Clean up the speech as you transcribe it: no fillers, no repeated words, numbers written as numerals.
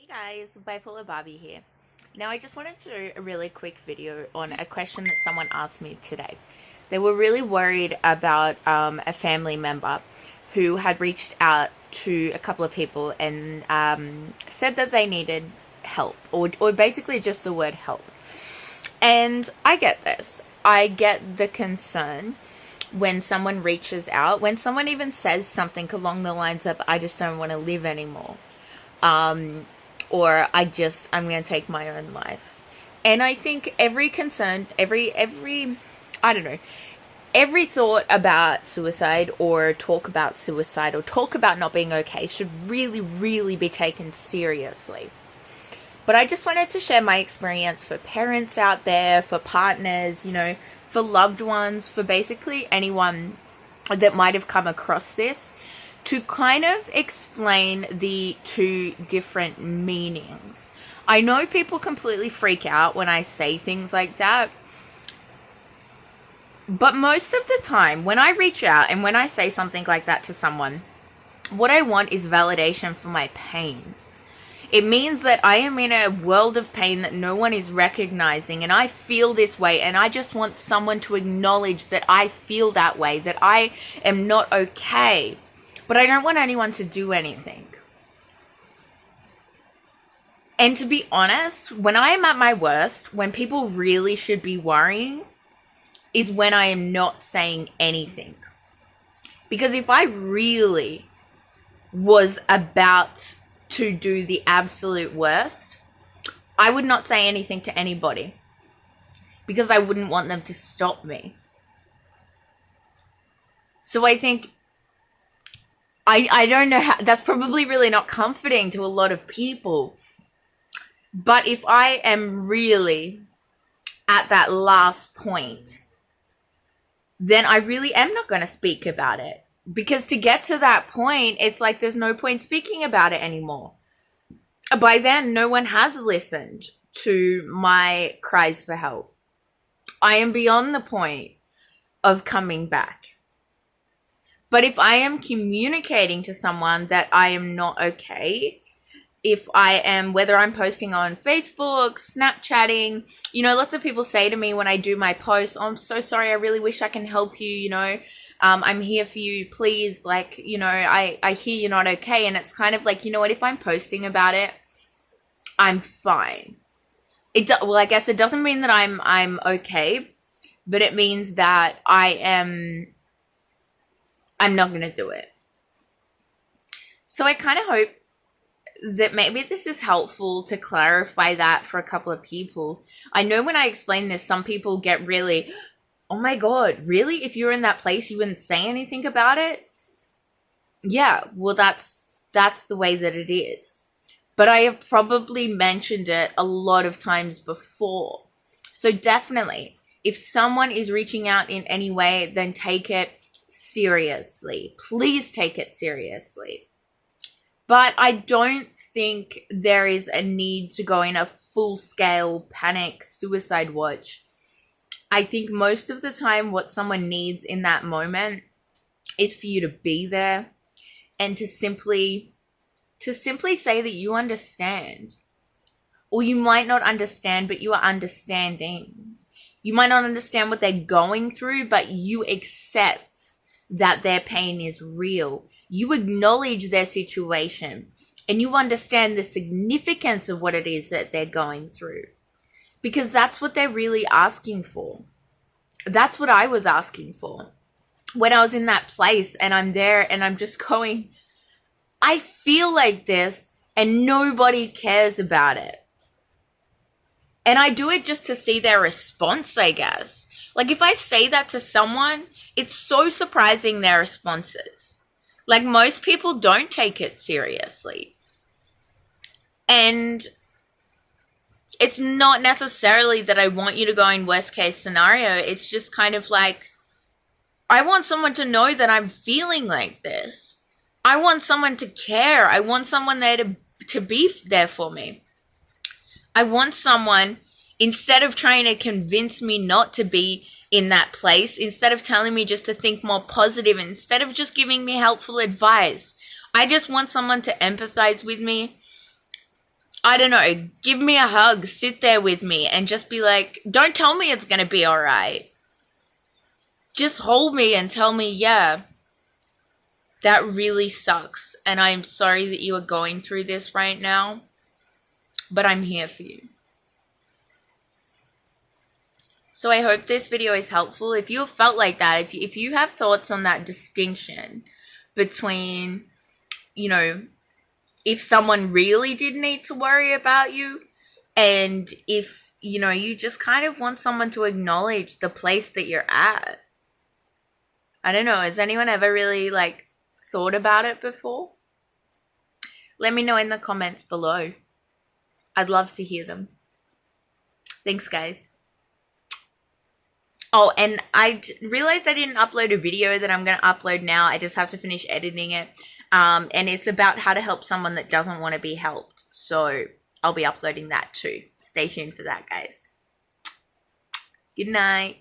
Guys, Bipolar Barbie here. Now I just wanted to do a really quick video on a question that someone asked me today. They were really worried about a family member who had reached out to a couple of people and said that they needed help, or basically just the word help. And I get this. I get the concern when someone reaches out, when someone even says something along the lines of, I just don't want to live anymore. Or I'm going to take my own life. And I think every concern, every thought about suicide or talk about not being okay should really, really be taken seriously. But I just wanted to share my experience for parents out there, for partners, for loved ones, for basically anyone that might have come across this, to kind of explain the two different meanings. I know people completely freak out when I say things like that, but most of the time when I reach out and when I say something like that to someone, what I want is validation for my pain. It means that I am in a world of pain that no one is recognizing, and I feel this way, and I just want someone to acknowledge that I feel that way, that I am not okay. But I don't want anyone to do anything. And to be honest, when I am at my worst, when people really should be worrying, is when I am not saying anything. Because if I really was about to do the absolute worst, I would not say anything to anybody. Because I wouldn't want them to stop me. So I think I don't know how, that's probably really not comforting to a lot of people. But if I am really at that last point, then I really am not going to speak about it. Because to get to that point, it's like there's no point speaking about it anymore. By then, no one has listened to my cries for help. I am beyond the point of coming back. But if I am communicating to someone that I am not okay, if I am, whether I'm posting on Facebook, Snapchatting, lots of people say to me when I do my posts, oh, I'm so sorry, I really wish I can help you, I'm here for you, please, I hear you're not okay. And it's kind of like, what, if I'm posting about it, I'm fine. I guess it doesn't mean that I'm okay, but it means that I'm not going to do it. So I kind of hope that maybe this is helpful to clarify that for a couple of people. I know when I explain this, some people get really, oh my God, really? If you're in that place, you wouldn't say anything about it? Yeah, well, that's the way that it is. But I have probably mentioned it a lot of times before. So definitely, if someone is reaching out in any way, then take it seriously. Please take it seriously. But I don't think there is a need to go in a full-scale panic suicide watch. I think most of the time what someone needs in that moment is for you to be there and to simply say that you understand. Or you might not understand, but you are understanding. You might not understand what they're going through, but you accept that their pain is real. You acknowledge their situation and you understand the significance of what it is that they're going through. Because that's what they're really asking for. That's what I was asking for. When I was in that place and I'm there and I'm just going, I feel like this and nobody cares about it. And I do it just to see their response, I guess. Like if I say that to someone, it's so surprising their responses. Like most people don't take it seriously. And it's not necessarily that I want you to go in worst case scenario. It's just kind of like, I want someone to know that I'm feeling like this. I want someone to care. I want someone there to be there for me. I want someone, instead of trying to convince me not to be in that place, instead of telling me just to think more positive, instead of just giving me helpful advice, I just want someone to empathize with me I don't know, give me a hug, sit there with me, and just be like, don't tell me it's gonna be alright. Just hold me and tell me, yeah, that really sucks, and I'm sorry that you are going through this right now, but I'm here for you. So I hope this video is helpful. If you have felt like that, if you have thoughts on that distinction between, you know, if someone really did need to worry about you, and if, you know, you just kind of want someone to acknowledge the place that you're at. I don't know, has anyone ever really, like, thought about it before? Let me know in the comments below. I'd love to hear them. Thanks, guys. Oh, and I realized I didn't upload a video that I'm going to upload now. I just have to finish editing it. And it's about how to help someone that doesn't want to be helped. So I'll be uploading that too. Stay tuned for that, guys. Good night.